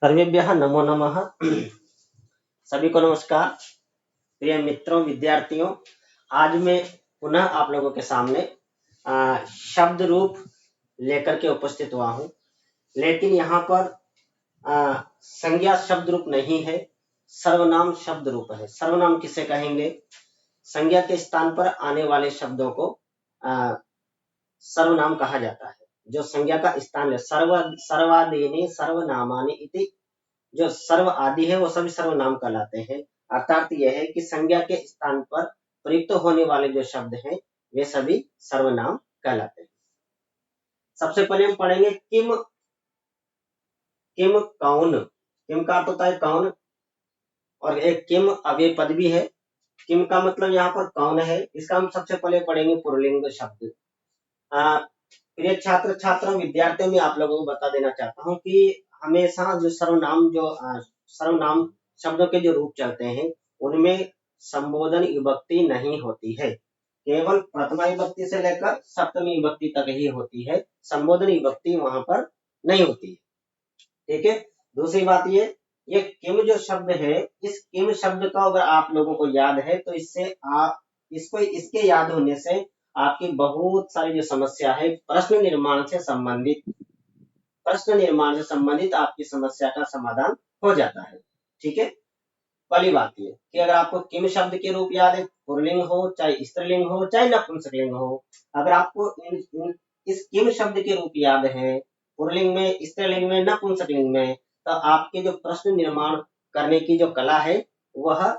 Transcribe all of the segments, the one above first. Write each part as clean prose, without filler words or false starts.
सर्वेभ्यः नमो नमः। सभी को नमस्कार। प्रिय मित्रों, विद्यार्थियों, आज मैं पुनः आप लोगों के सामने शब्द रूप लेकर के उपस्थित हुआ हूँ, लेकिन यहाँ पर संज्ञा शब्द रूप नहीं है, सर्वनाम शब्द रूप है। सर्वनाम किसे कहेंगे? संज्ञा के स्थान पर आने वाले शब्दों को सर्वनाम कहा जाता है। जो संज्ञा का स्थान है, सर्वादीनि सर्वनामानि इति, जो सर्व आदि है वो सभी सर्वनाम कहलाते हैं। अर्थात यह है कि संज्ञा के स्थान पर प्रयुक्त होने वाले जो शब्द हैं वे सभी सर्वनाम कहलाते हैं। सबसे पहले हम पढ़ेंगे किम। किम कौन, किम का अर्थ होता है कौन, और एक किम अव्यय पद भी है। किम का मतलब यहाँ पर कौन है, इसका हम सबसे पहले पढ़ेंगे पुल्लिंग शब्द। प्रिय छात्र छात्राओं, विद्यार्थियों में आप लोगों को बता देना चाहता हूँ कि हमेशा जो सर्वनाम शब्दों के जो रूप चलते हैं उनमें संबोधन विभक्ति नहीं होती है। केवल प्रथमा विभक्ति से लेकर सप्तमी विभक्ति तक ही होती है, संबोधन विभक्ति वहां पर नहीं होती है। ठीक है। दूसरी बात ये किम जो शब्द है, इस किम शब्द का अगर आप लोगों को याद है तो इसके याद होने से आपकी बहुत सारी जो समस्या है प्रश्न निर्माण से संबंधित आपकी समस्या का समाधान हो जाता है। ठीक है। पहली बात ये कि अगर आपको किम शब्द के रूप याद है, पुल्लिंग हो चाहे स्त्रीलिंग हो चाहे नपुंसकलिंग हो, अगर आपको इस किम शब्द के रूप याद है, पुल्लिंग में, स्त्रीलिंग में, नपुंसकलिंग में, तो आपके जो प्रश्न निर्माण करने की जो कला है वह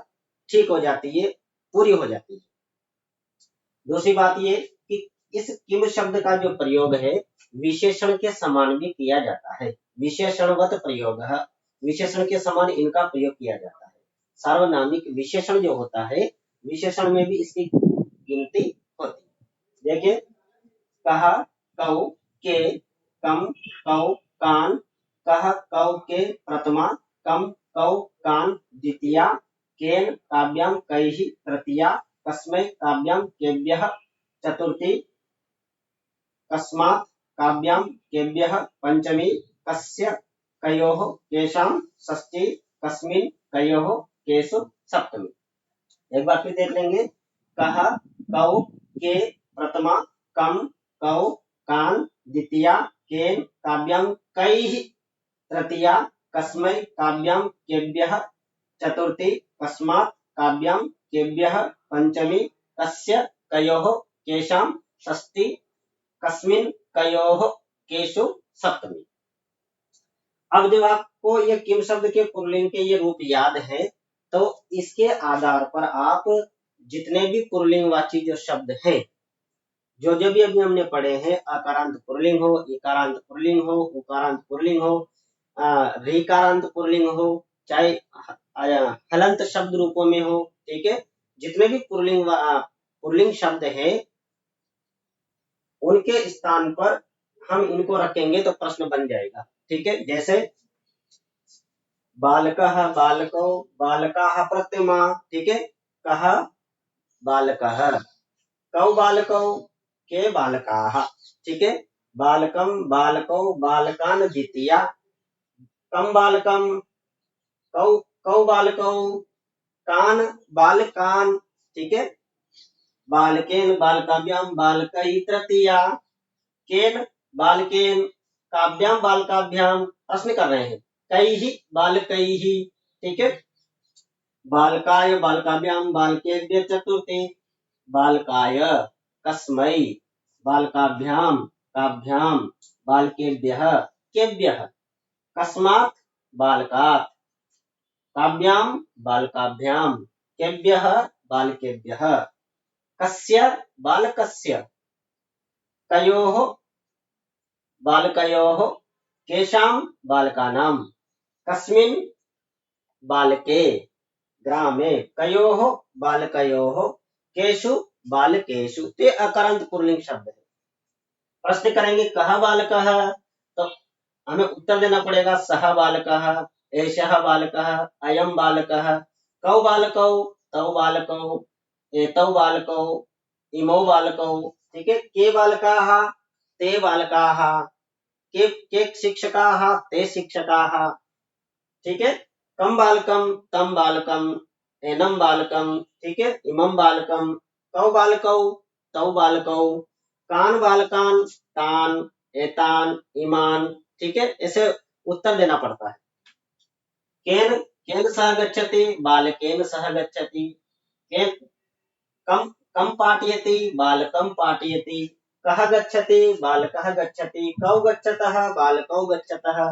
ठीक हो जाती है, पूरी हो जाती है। दूसरी बात ये कि इस किम शब्द का जो प्रयोग है विशेषण के समान भी किया जाता है। विशेषणवत प्रयोग है, विशेषण के समान इनका प्रयोग किया जाता है। सार्वनामिक विशेषण जो होता है, विशेषण में भी इसकी गिनती होती है। देखिए, कहा, कौ, के, कम, कौ, कान, कह, कौ के प्रथमा, कम, कौ, कान द्वितीया, केन काव्याम कैहि तृतीया, कस्मै काव्याम केभ्यः चतुर्थी, कस्मात् काव्याम केभ्यः पंचमी, कस्य कयोः केषां षष्ठी, कस्मिन् कयोः केषु सप्तमी। एक बार फिर देख लेंगे। कह, कौ, के प्रथमा, कम, कौ, कान द्वितीया, केन काव्याम कैहि तृतीया, कस्मै काव्याम केभ्यः चतुर्थी, कस्मात् काव्याम केभ्यः पंचमी, कस्य कयोः केषां षष्ठी, कस्मिन् कयोः केषु सप्तमी। अब जब आपको ये किम शब्द के पुल्लिंग के ये रूप याद है तो इसके आधार पर आप जितने भी पुल्लिंगवाची जो शब्द हैं, जो भी अभी हमने पढ़े हैं, अकारांत पुल्लिंग हो, इकारांत पुल्लिंग हो, उकारांत पुल्लिंग हो, ऋकारांत पुल्लिंग हो, चाहे हलंत शब्द रूपों में हो, ठीक है, जितने भी पुल्लिंग शब्द हैं उनके स्थान पर हम इनको रखेंगे तो प्रश्न बन जाएगा। ठीक है। जैसे बालकः, बालकौ, बालकाः प्रत्यमा, ठीक है, कः बालकः, कौ बालकौ, के बालकाः, ठीक है, बालकम, बालकौ, बालकान द्वितीया, कम बालकम, कौ बालकौ, कान बालकान, ठीक है, बालकेन बालकाभ्याम बालकै तृतीया, केन बालकेन काव्याम बालकाभ्याम, प्रश्न कर रहे हैं, कैहि बालकैहि, ठीक है, बालकाय बालकाभ्याम बालकेभ्यः चतुर्थी, बालकाय कस्मै बालकाभ्याम काभ्याम बालकेभ्यः केभ्यः, कस्मात् बालकात् काभ्याम बालकाभ्याम केभ्यः बालकेभ्यः, कस्य बालकस्य कयोः बालकयोः केषां बालकानां, कस्मिन् बालके ग्रामे कयोः बालकयोः केषु बालकेषु। ते अकारांत पुल्लिंग शब्द है। प्रश्न करेंगे कह बालकः, तो हमें उत्तर देना पड़ेगा सह बालकः, एषः बालकः, अयं बालकः, कौ बालकौ, तौ बालकौ, एतौ बालकौ, इमौ बालकौ, ठीक है, के बालकाः, ते बालकाः, के शिक्षकाः, ते शिक्षकाः, ठीक है। कम बालकम, तम बालकम, एनम बालकम, ठीक है, इमम बालकम, तौ बालकौ, तौ बालकौ, कान बालकान, तान, एतान, ईमान, ठीक है, ऐसे उत्तर देना पड़ता है। केन, केन सह गच्छति, बालकेन सह गच्छति, केन, कम, कम पाठयति, बालकम पाठयति, कः गच्छति, बालकः गच्छति, कौ गच्छतः, बालकौ गच्छतः,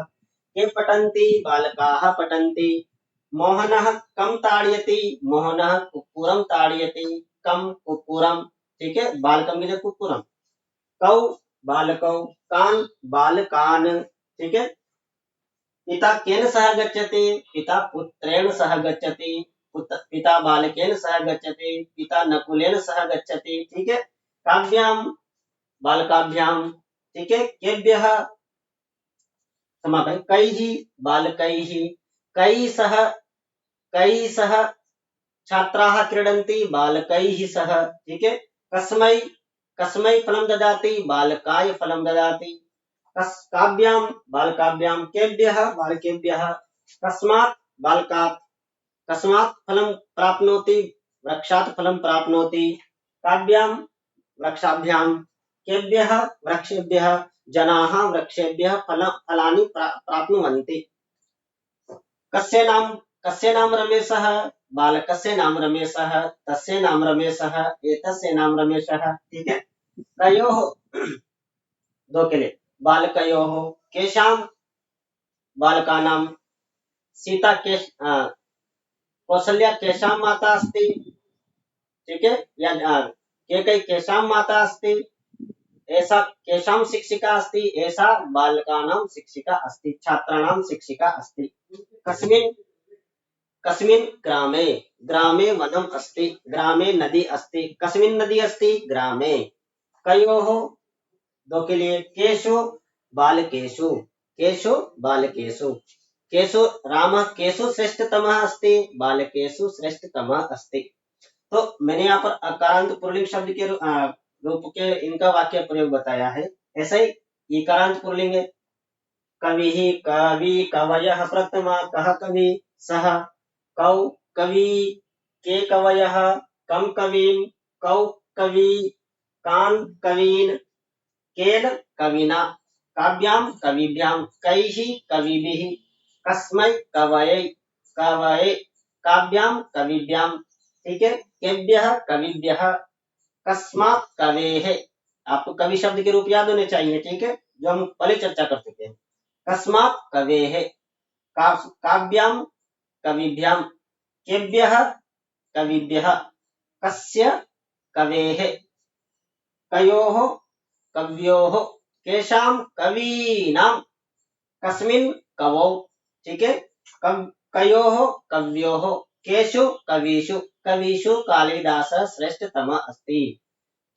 के पठन्ति, बालकाः पठन्ति, मोहनः कम ताड़यति, मोहनः कुक्कुरं ताड़यति, कम कुक्कुरं, ठीक है, बालकम की जगह कुक्कुरम, कौ बालकौ, कान बालकान, ठीक है। पिता केन सह गच्छति, पिता पुत्रेण सह गच्छति, पिता बालकेन सह गच्छति, पिता नकुलेन सह गच्छति, ठीक है। काव्याम बालकाभ्याम, ठीक है। केभ्यः समापन, कैः बालकैः, कैः सह छात्राः क्रीडन्ति, बालकैः सह, ठीक है। कस्मै, कस्मै फलं ददाति, बालकाय फलं ददाति, काव्यां बालकाभ्यां, केभ्यः बालकेभ्यः, कस्मात् बालकात्, कस्मात् फलं प्राप्नोति, वृक्षात् फलं प्राप्नोति, काव्यां वृक्षाभ्यां, केभ्यः वृक्षेभ्यः, जनाः वृक्षेभ्यः फलानि प्राप्नुवन्ति। कस्य नाम रमेशः, बालकस्य नाम रमेशः, तस्य नाम रमेशः, एतस्य नाम रमेशः, ठीक है। कयोः, दो के लिए, बालकयोः, केषां बालकानां, सीता कौसल्या केषां माता अस्ति, ठीक है, या केकई केषां माता अस्ति, ऐसा केषां शिक्षिका अस्ति, ऐसा बालकानां शिक्षिका अस्ति, छात्राणां शिक्षिका अस्ति। कस्मिन्, कस्मिन् ग्रामे, ग्रामे वनम् अस्ति, ग्रामे नदी अस्ति, कस्मिन् नदी अस्ति, ग्रामे। कयोः, दो के लिए, केषु बालकेषु, केषु बालकेषु, केषु रामः केषु श्रेष्ठतमः अस्ति, बालकेषु श्रेष्ठतमः अस्ति। तो मैंने यहाँ पर अकारांत पुल्लिंग शब्द के रूप के इनका वाक्य प्रयोग बताया है। ऐसे ही इकारांत पुल्लिंग है, कवि, कवि, कवयः प्रथमा, कः कवि, सः, कौ कवि, के कवयः, कम कवीं, कौ कवि, कान कवीन्, केन कविना, काव्यां कविभ्यां, कैः कविभिः, कस्मै कवये, कवये, काव्यां कविभ्यां, ठीक है। केभ्यः कविभ्यः, कस्मात् कवेः, आपको कवि शब्द के रूप याद होने चाहिए, ठीक है, जो हम पहले चर्चा कर चुके हैं। कस्मात् कवेः, काव्यां कविभ्यां, केभ्यः कविभ्यः, कस्य कवेः, कयोः कव्योः, केषां कवीनां, कस्मिन् कवौ, ठीक है। कयोः कव्योः, केषु कविषु, कविषु कालिदासः श्रेष्ठतमः अस्ति,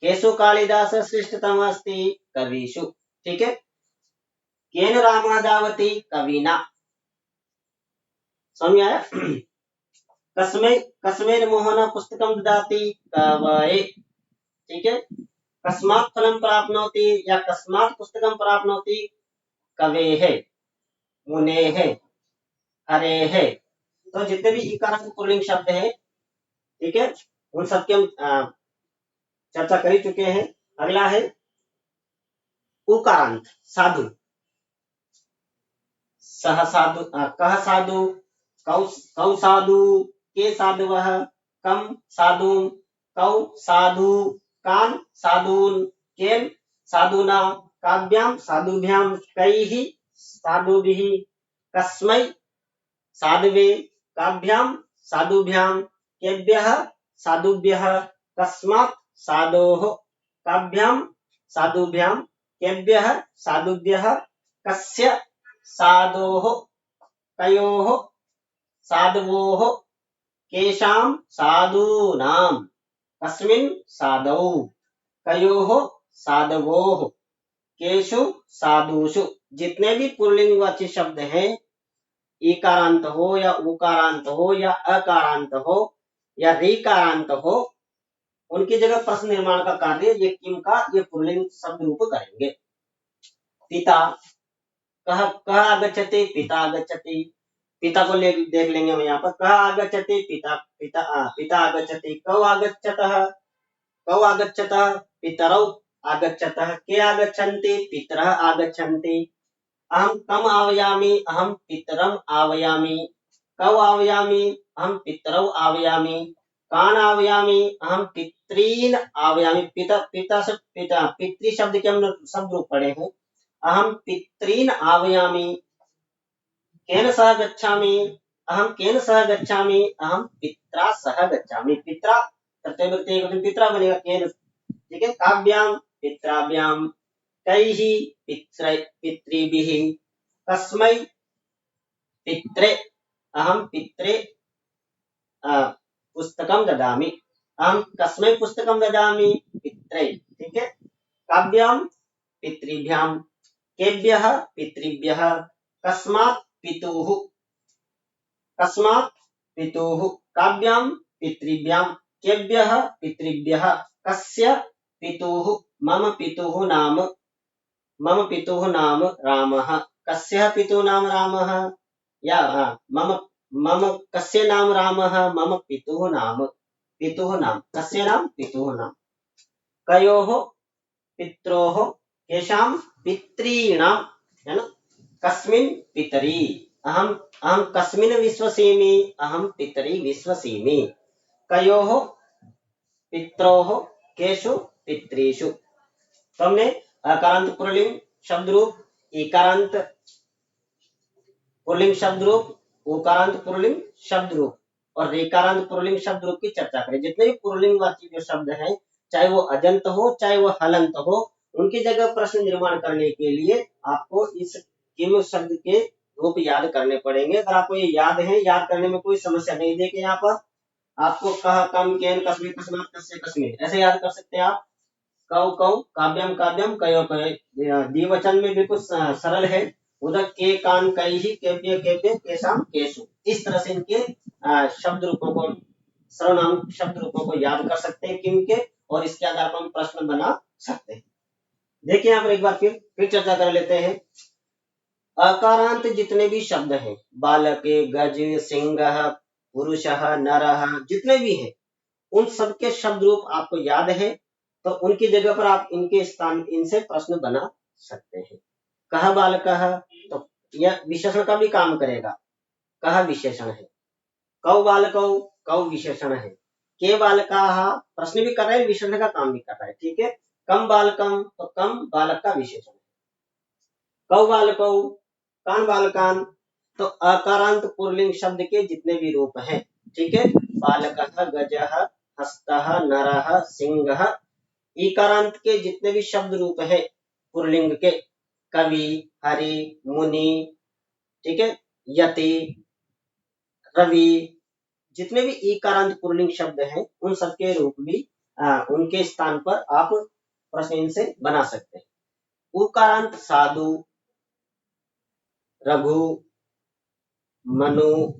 केषु कालिदासः श्रेष्ठतमः अस्ति, कविषु, ठीक है। केन रामः धावति, कविना, समझ आया। कस्मै, कस्मैन मोहनः पुस्तकं ददाति, कवये, ठीक है। कस्मात् फलं प्राप्नोति या कस्मात् पुस्तकं प्राप्नोति, कवेः, मुनेः, हरेः। तो जितने भी इकारांत पुल्लिंग शब्द है, ठीक है, उन सबके हम चर्चा कर ही चुके हैं। अगला है उकारांत, साधु, सह साधु, कह साधु, कौ साधु, के साधवः, कम साधून्, कौ साधु, कान साधून्, केन साधुना, काव्यां साधुभ्यां, कैः साधुभिः, कस्मै साधवे, काव्यां साधुभ्यां, केभ्यः साधुभ्यः, कस्मात् साधोः, काव्यां साधुभ्यां, केभ्यः साधुभ्यः, कस्य साधोः, कयोः साधवोः, केषां साधूनां, कस्मिन् साधौ, कयोः साधवोः, केषु साधुषु। जितने भी पुल्लिंगवाची शब्द हैं, इकारांत हो या उकारांत हो या अकारांत हो या ऋकारांत हो, उनकी जगह प्रश्न निर्माण का कार्य ये किम का ये पुल्लिंग शब्द रूप करेंगे। पिता, कह आगच्छति, पिता आगच्छति, पिता को देख लेंगे हम यहाँ पर। कः आगच्छति, पिता पिता पिता आगच्छति। कौ आगच्छतः, कौ आगच्छतः, पितरौ आगच्छतः। के आगच्छन्ति, पितरः आगच्छन्ति। अहं कम आह्वयामि, अहं पितरम् आह्वयामि। कौ आह्वयामि, अहं पितरौ आह्वयामि। कान् आह्वयामि, अहं पितॄन् आह्वयामि। पिता पिता से पिता पितृ शब्द के हम शब्द रूप पढ़े हैं। अहं पितॄन् आह्वयामि। केन सह गच्छामि, अहं केन सह गच्छामि। अहं पित्रा सह गच्छामि। पित्रा पित्रा बनेगा केन, ठीक है। काभ्याम, पित्राभ्यां। कैः, पितृभिः। कस्मै, पित्रे, अहं पित्रे पुस्तकं ददामि। अहं कस्मै पुस्तकं ददामि, पित्रे, ठीक है। काभ्यां, पितृभ्यां। केभ्यः, पितृभ्यः। कस्मात्, पितुः, कस्मात्, पितुः। काभ्यां, पितृभ्यां। केभ्यः, पितृभ्यः। कस्य, पितुः। मम पितुः नाम, मम पितुः नाम रामः। कस्य पितुः नाम रामः, या मम मम कस्य नाम रामः, मम पितुः नाम, पितुः नाम, कस्य नाम, पितुः नाम। कयोः, पित्रोः। केषां, पितॄणां, है ना। कस्मिन्, पितरी। अहं अहं कस्मिन् विश्वसिमि, अहं पितरी विश्वसिमि। कयोः, पित्रोः। केषु, पितृषु। तो हमने अकारांत पुल्लिंग शब्द रूप, इकारांत पुल्लिंग शब्द रूप, उकारांत पुल्लिंग शब्द रूप और रेकारांत पुल्लिंग शब्द रूप की चर्चा करें। जितने भी पुल्लिंगवाची जो शब्द हैं, चाहे वो अजंत हो चाहे वो हलंत हो, उनकी जगह प्रश्न निर्माण करने के लिए आपको इस किम शब्द के रूप याद करने पड़ेंगे। अगर आपको ये याद है, याद करने में कोई समस्या नहीं। देखिए यहाँ पर आपको कह, कम, केन, कस्मिन, कस्मात्, कस्य, कस्मिन ऐसे याद कर सकते हैं आप। कौ कौ, काव्यम काव्यम, कयो कय। द्विवचन में बिल्कुल सरल है। उधर के, कान, कैहि, केभ्य केभ्य, केशाम, केशु। इस तरह से इनके शब्द रूपों को, सर्वनाम शब्द रूपों को याद कर सकते हैं किम के, और इसके आधार पर हम प्रश्न बना सकते हैं। देखिए यहाँ पर एक बार फिर चर्चा कर लेते हैं। अकारांत जितने भी शब्द हैं, बालक, गज, सिंह, पुरुष, नर, जितने भी हैं, उन सबके शब्द रूप आपको याद है, तो उनकी जगह पर आप इनके स्थान, इनसे प्रश्न बना सकते हैं। कह बालक, तो यह विशेषण का भी काम करेगा। कह विशेषण है। कौ बालकौ, कौ विशेषण है। के बालकाः प्रश्न भी कर रहे हैं, विशेषण का काम भी कर रहा है, ठीक है। कम बालकम, तो कम बालक का विशेषण है। कौ बालकौ, कान बालकान, तो अकारांत पुल्लिंग शब्द के जितने भी रूप हैं, ठीक है। बालकः, गजः, हस्तः, नरः, सिंहः। इकारांत के जितने भी शब्द रूप हैं पुल्लिंग के, कवि, हरि, मुनि, ठीक है, यति, रवि, जितने भी इकारांत पुल्लिंग शब्द हैं, उन सबके रूप भी उनके स्थान पर आप प्रश्न इनसे बना सकते हैं। उकारांत साधु, रघु, मनु,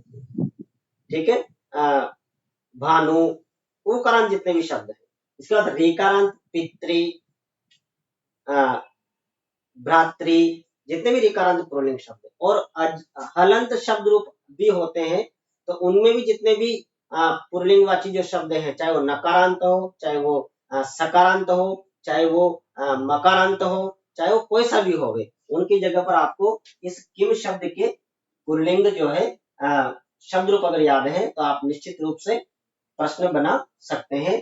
ठीक है, भानु, उकारांत जितने भी शब्द हैं। इसके बाद रेकारांत पितृ, भ्रातृ, जितने भी रेकारांत पुल्लिंग शब्द और हलंत शब्द रूप भी होते हैं, तो उनमें भी जितने भी पुल्लिंगवाची जो शब्द हैं, चाहे वो नकारांत हो, चाहे वो सकारांत हो, चाहे वो मकारांत हो, चाहे वो कोई सा भी हो, उनकी जगह पर आपको इस किम शब्द के पुल्लिंग जो है शब्द रूप अगर याद है, तो आप निश्चित रूप से प्रश्न बना सकते हैं।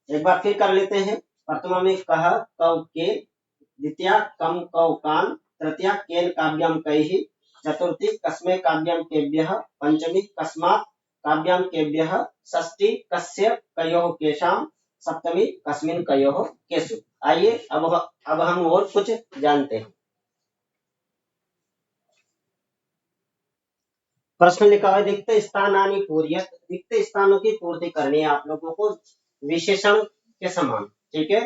एक बार फिर कर लेते हैं। प्रथमा में कह, कौ, के। द्वितीया कम, कौ, कान। तृतीया केन, काव्यम, कैहि। चतुर्थी कस्मै, काव्यम, केभ्यः। पंचमी कस्मात्, काव्यम, केभ्यः। षष्ठी कस्य, कयोः, केषाम्। सप्तमी कस्मिन्, कयोः, केषु। आइए अब हम और कुछ जानते हैं। प्रश्न लिखा है, रिक्त स्थानानि पूर्यत। रिक्त स्थानों की पूर्ति करनी है आप लोगों को विशेषण के समान, ठीक है।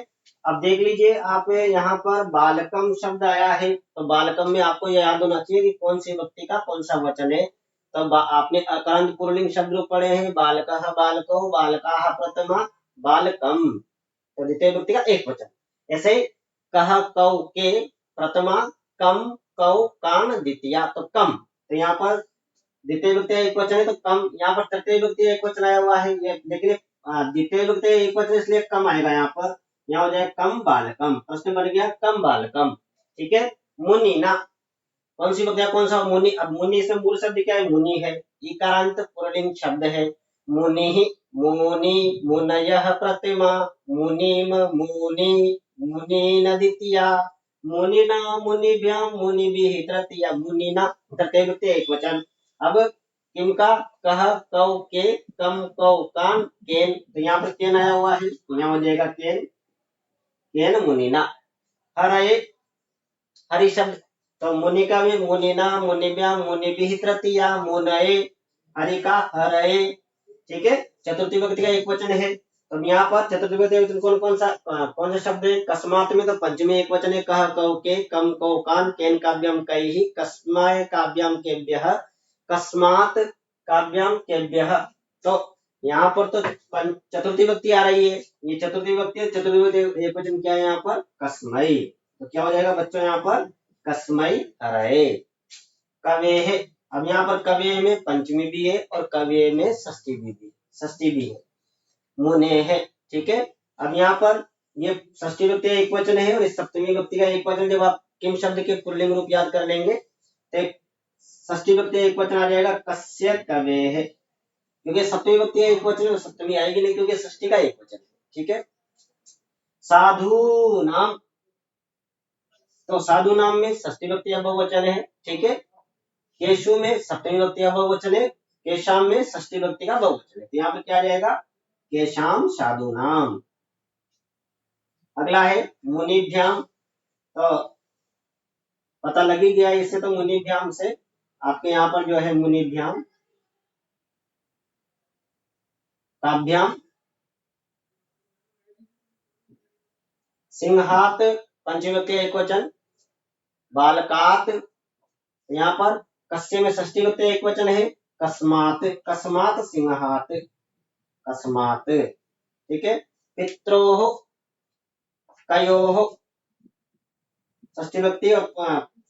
अब देख लीजिए, आप यहाँ पर बालकम शब्द आया है, तो बालकम में आपको यह याद होना चाहिए कि कौन सी व्यक्ति का कौन सा वचन है। तो आपने अकारांत पुल्लिंग शब्द रूप पढ़े हैं, बालकः, बालकौ, बालकाः प्रथमा, बालकम, तो द्वितीय व्यक्ति का एक वचन। ऐसे कह, कौ, के प्रथमा, कम, कौ, कान द्वितीया, तो कम। तो यहाँ पर द्वितीय विभक्ति एक वचन है तो कम, यहाँ पर तृतीय विभक्ति एक वचन आया हुआ है ये, लेकिन द्वितीय विभक्ति एक वचन इसलिए कम आएगा यहाँ पर। यहाँ हो जाएगा कम बालकम, प्रश्न बन गया कम बालकम। ठीक है। मुनि ना, कौन सी विभक्ति, कौन सा मुनि, अब मुनि इसमें मूल शब्द क्या है, मुनि है, इकारांत पुल्लिंग शब्द है। मुनि, मुनि, मुनयः प्रतिमा, मुनिम, मुनि, मुनीन द्वितीया, मुनिना, मुनिभ्याम, मुनिभिः तृतीया, मुनिना तृतीय विभक्ति एक वचन। अब किनका, कह, कौ, के, कम, कौ, कान, केन, तो यहाँ पर केन आया हुआ है, यहाँ हो जाएगा केन, केन मुनिना। हरये, हरि शब्द, तो मुनि का भी मुनिना, मुनिभ्या, मुनिभिः तृतीया, मुनये, हरि का हरये। ठीक है। चतुर्थी विभक्ति का एक वचन है, तो यहाँ पर चतुर्थी विभक्ति कौन सा शब्द है, कस्मात में तो पंचमी एक वचन है, कह, कौ, के, कम, कौ, कान, केन काव्यम कैहि, कस्माय काव्यम केभ्यः, कस्मात काव्यम केभ्यः। तो यहाँ पर तो चतुर्थी विभक्ति आ रही है, ये चतुर्थी विभक्ति है, चतुर्थी विभक्ति एक वचन क्या है यहाँ पर, कस्मै, तो क्या हो जाएगा बच्चों यहाँ पर, कस्मै हरये। कवेः, अब यहाँ पर कवेः में पंचमी भी है और कवेः में षष्ठी भी है। मुने है, ठीक है। अब यहाँ पर ये षष्ठी विभक्ति एक वचन है और इस सप्तमी विभक्ति का एक वचन, जब आप किम शब्द के पुल्लिंग रूप याद कर लेंगे तो षष्ठी विभक्ति एक वचन आ जाएगा कस्य कवेः, क्योंकि सप्तमी विभक्ति एक वचन है, सप्तमी आएगी नहीं क्योंकि षष्ठी का एक वचन है। ठीक है। साधु नाम, तो साधु नाम में षष्ठी विभक्ति बहुवचन है। ठीक है। केशु में सप्तमी विभक्ति का बहुवचन है, केशाम में षष्ठी विभक्ति का बहुवचन है, तो यहाँ पे क्या आ जाएगा, केशाम साधु नाम। अगला है मुनिभ्याम, तो पता लग ही गया इससे, तो मुनिभ्याम से आपके यहाँ पर जो है मुनिभ्याम, काभ्याम, सिंहात पंचमी विभक्ति एक वचन, बालकात, यहाँ पर कस्य में षष्ठी विभक्ति एक वचन है, कस्मात, कस्मात सिंहात, कस्मात। ठीक है। पित्रोः, कयोः, षष्ठी विभक्ति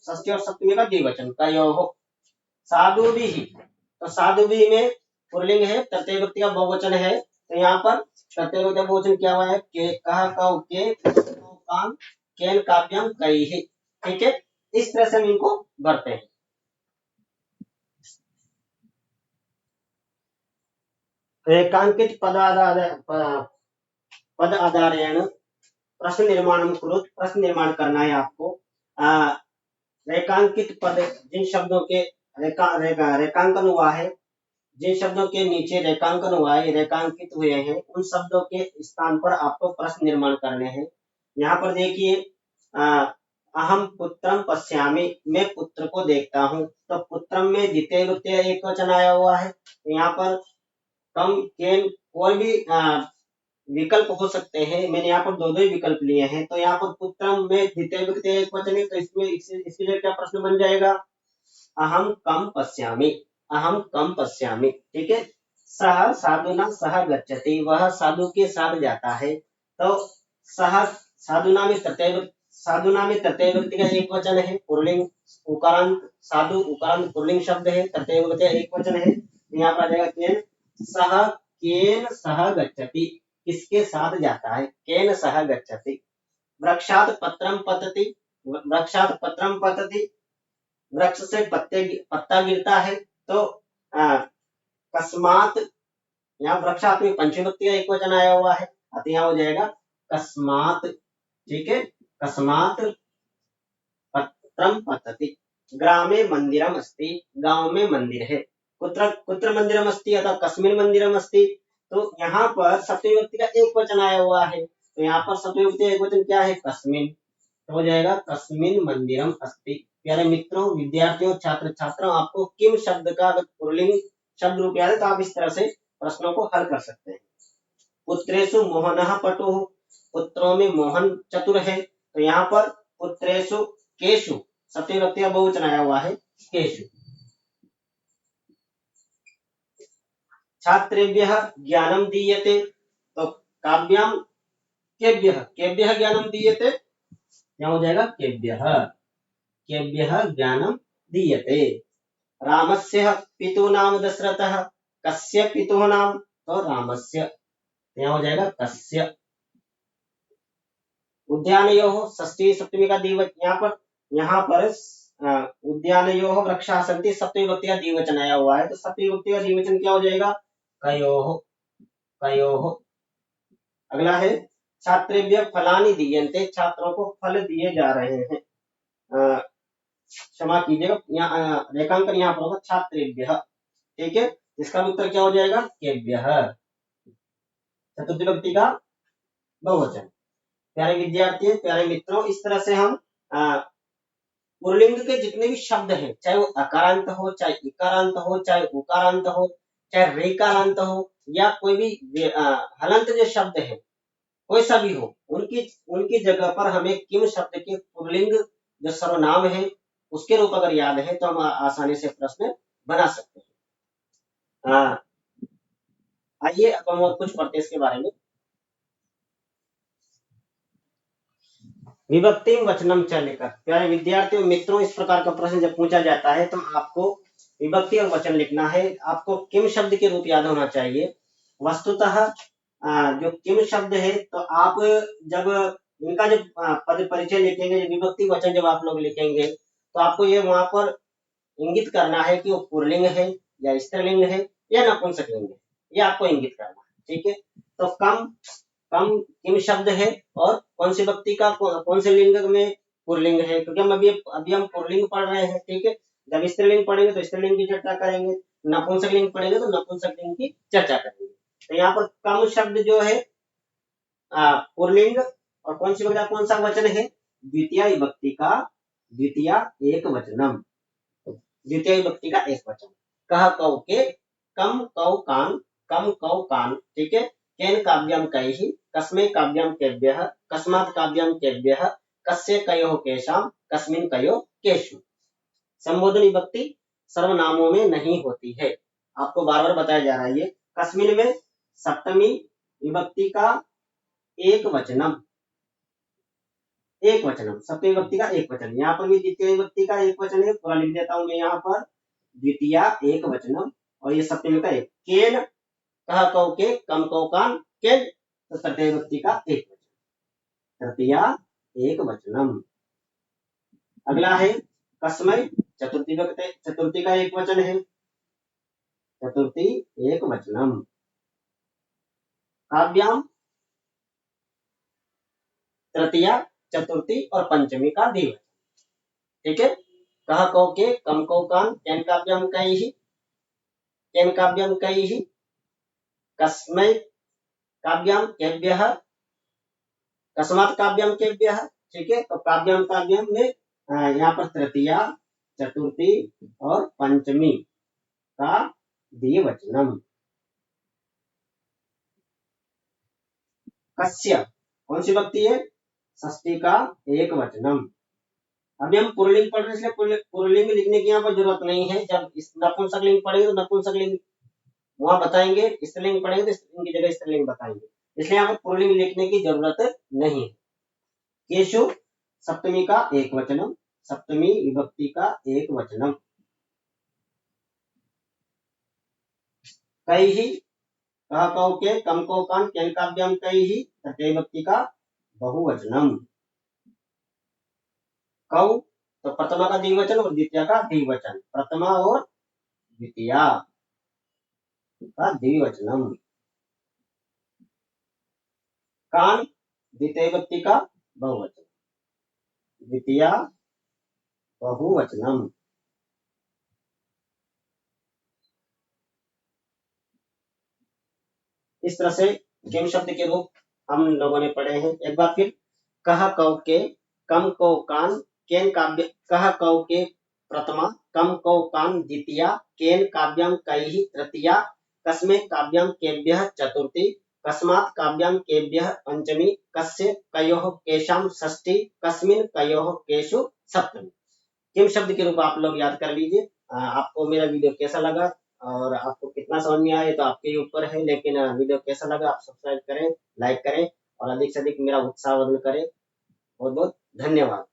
षष्ठी और सप्तमी का द्विवचन, कयोः। साधु भी, तो साधु भी में पुल्लिंग है, तृतीय विभक्ति का बहुवचन है, तो यहाँ पर तृतीय विभक्ति का बहुवचन क्या हुआ है, के, कह, कौ, के, कान, केन काव्यम कैहि। ठीक है। इस तरह से हम इनको भरते हैं। रेखांकित पद आधारेण प्रश्न निर्माण कुरु, प्रश्न निर्माण करना है आपको। रेखांकित पद, जिन शब्दों के रेखांकन हुआ है, जिन शब्दों के नीचे रेखांकन हुआ है, रेखांकित हुए हैं, उन शब्दों के स्थान पर आपको प्रश्न निर्माण करने हैं। यहाँ पर देखिए, अहम पुत्रम पश्यामि, मैं पुत्र को देखता हूँ, तो पुत्रम में द्वितीय विभक्ति एक वचन आया हुआ है, तो यहाँ पर कम, केन, कोई भी विकल्प हो सकते हैं, मैंने यहाँ पर दो ही विकल्प लिए हैं, तो यहाँ पर पुत्रम में द्वितीय विभक्ति एक वचन है, तो इसमें इसके लिए क्या प्रश्न बन जाएगा, अहम कम पश्यामि, अहम कम पश्यामि। ठीक है। सह साधुना सह गच्छति, वह साधु के साथ जाता है, तो सह साधुना में तृतीय विभक्ति का एक वचन है, पुल्लिंग उकारांत, साधु उकारांत पुल्लिंग शब्द है, तृतीय विभक्ति का एक वचन है, यहाँ पर आ जाएगा केन, सह केन सह गच्छति, किसके साथ जाता है, केन सह गच्छति। वृक्षात पत्रम पतति, वृक्षात पत्रम पतति, वृक्ष से पत्ता गिरता है, तो कस्मात, यहाँ वृक्षात में पंचमी विभक्ति का एक वचन आया हुआ है, अतः यहाँ हो जाएगा कस्मात। ठीक है। कस्मात पत्रम पतति। ग्रामे मंदिरम अस्ति, गांव में मंदिर है, कुत्र कुत्र मंदिरम अस्ति अथवा कस्मिन मंदिरम अस्ति, तो यहाँ पर सप्तमी विभक्ति का एक वचन आया हुआ है, तो यहाँ पर सप्तमी विभक्ति का एक वचन क्या है, कस्मिन, तो हो जाएगा कस्मिन मंदिरम अस्ति। प्यारे मित्रों, विद्यार्थियों, छात्र छात्राओं, आपको किम शब्द का पुल्लिंग शब्द रूप याद है, तो आप इस तरह से प्रश्नों को हल कर सकते हैं। पुत्रेषु मोहनः पटुः, पुत्रों में मोहन चतुर है, तो यहाँ पर पुत्रेषु केषु, सप्तमी विभक्ति का बहुवचन आया हुआ है, केषु। छात्रेभ्यः ज्ञानम दीयते, तो काव्याम केभ्यः, केभ्यः ज्ञानम दीयते, यहाँ हो जाएगा केभ्यः, केभ्यः ज्ञानम दीयते। रामस्य पितुः नाम दशरथः, कस्य पितुः नाम, तो रामस्य, यहाँ हो जाएगा कस्य। उद्यानयोः षष्ठी सप्तमी का द्विवचन, यहाँ पर उद्यानयोः वृक्षाः सन्ति, सप्तमी विभक्ति का द्विवचन आया हुआ है, तो सप्तमी विभक्ति का द्विवचन क्या हो जाएगा, कयोः, कयोः। अगला है छात्रेभ्यः फलानि दीयन्ते, छात्रों को फल दिए जा रहे हैं। क्षमा कीजिएगा, यहाँ रेखांकन यहाँ पर होगा छात्रेभ्यः, ठीक है। इसका उत्तर क्या हो जाएगा, केभ्यः, चतुर्थी विभक्ति का बहुवचन। प्यारे विद्यार्थी, प्यारे मित्रों, इस तरह से हम पुल्लिंग के जितने भी शब्द हैं, चाहे वो अकारांत हो, चाहे इकारांत हो, चाहे उकारांत हो, चाहे रेकारांत हो, या कोई भी हलंत जो शब्द है, कोई सा भी हो, उनकी उनकी जगह पर हमें किम शब्द के पुल्लिंग जो सर्वनाम है उसके रूप अगर याद है तो हम आसानी से प्रश्न बना सकते हैं। आइए अब हम और कुछ पढ़ते हैं इसके बारे में। विभक्ति वचनम च लेकर, प्यारे विद्यार्थियों मित्रों, इस प्रकार का प्रश्न जब पूछा जाता है तो आपको विभक्ति और वचन लिखना है। आपको किम शब्द के रूप याद होना चाहिए। वस्तुतः जो किम शब्द है, तो आप जब इनका जब पद परिचय लिखेंगे, विभक्ति वचन जब आप लोग लिखेंगे, तो आपको ये वहां पर इंगित करना है कि वो पुल्लिंग है या स्त्रीलिंग है या नपुंसकलिंग है, ये आपको इंगित करना है, ठीक है। तो कम कम किम शब्द है और कौन सी व्यक्ति का कौन से लिंग में पुल्लिंग है, क्योंकि हम अभी हम पुल्लिंग पढ़ रहे हैं, ठीक है। जब स्त्रीलिंग पढ़ेंगे तो स्त्रीलिंग की चर्चा करेंगे, नपुंसकलिंग पढ़ेंगे तो नपुंसकलिंग की चर्चा करेंगे। तो यहाँ पर कम शब्द जो है पुल्लिंग, और कौन सी वजह कौन सा वचन है, द्वितीय विभक्ति का द्वितीय एक वचनम, द्वितीय विभक्ति का एक वचन। कह कौ के, कम कौ कान, कम कौ कान, ठीक है। केन काव्यम कैहि, कस्मै काव्यम केभ्यः, कस्मात् काव्यम केभ्यः, कस्य कयोः केषां, कस्मिन् कयोः केषु। संबोधन विभक्ति सर्वनामों में नहीं होती है, आपको बार बार बताया जा रहा है। ये कस्मिन में सप्तमी विभक्ति का एक वचनम, एक वचनम, सप्तमी विभक्ति का एक वचन। यहाँ पर भी द्वितीय विभक्ति का एक वचन है, पूरा लिख देता हूं मैं यहाँ पर, द्वितीय एक वचनम, और ये सप्तमी का एक। केन, कह कौ के, कम कौ कान, केन, तो तृतीय विभक्ति का एक वचन, तृतीय एक वचनम। अगला है कस्मै, चतुर्थी विभक्ति, चतुर्थी का एक वचन है, चतुर्थी एक वचनम। काव्याम, तृतीया, चतुर्थी और पंचमी का द्विवचन, ठीक है। कह कौ के, कम कौ कान, केन काव्यम कैहि, केन काव्यम कैहि, कस्मै काव्यम केभ्यः, कस्मात् काव्यम केभ्यः, ठीक है। तो काव्यम काव्यम में यहाँ पर तृतीया, चतुर्थी और पंचमी का द्विवचनम। कस्य, कौन सी विभक्ति है, षष्ठी का एक वचनम। अभी हम पुल्लिंग पढ़ रहे हैं, इसलिए पुल्लिंग लिखने की यहाँ पर जरूरत नहीं है। जब नपुंसकलिंग पढ़ेंगे तो नपुंसकलिंग वहां बताएंगे, स्त्रीलिंग पढ़ेंगे तो स्त्रीलिंग की जगह स्त्रीलिंग बताएंगे, इसलिए यहाँ पर पुल्लिंग लिखने की जरूरत नहीं है। केशु, सप्तमी का एक वचनम, सप्तमी विभक्ति का एक वचनम। कैहि, कह कौ के, कम कौ कान, केन काव्यम कैहि, तृतीय विभक्ति का बहुवचनम। कौ, तो प्रथमा का द्विवचन और द्वितीय का द्विवचन, प्रथमा और द्वितीय का द्विवचनम। कान, द्वितीय विभक्ति का बहुवचन, द्वितीय बहुवचनम। इस तरह से किम शब्द के रूप हम लोगों ने पढ़े हैं। एक बार फिर, कह कौ के, कम कौ कान, केन काव्य, कह कौ के प्रथमा, कम कौ कान द्वितीया, केन काव्यम कैहि तृतीया, कस्मै काव्यम केभ्यः चतुर्थी, कस्मात् काव्यम केभ्यः पंचमी, कस्य कयोः केषां षष्ठी, कस्मिन् कयोः केषु सप्तमी। किम शब्द के रूप आप लोग याद कर लीजिए। आपको मेरा वीडियो कैसा लगा और आपको कितना समझ में आया तो आपके ऊपर है, लेकिन वीडियो कैसा लगा आप सब्सक्राइब करें, लाइक करें और अधिक से अधिक मेरा उत्साहवर्धन करें। बहुत बहुत धन्यवाद।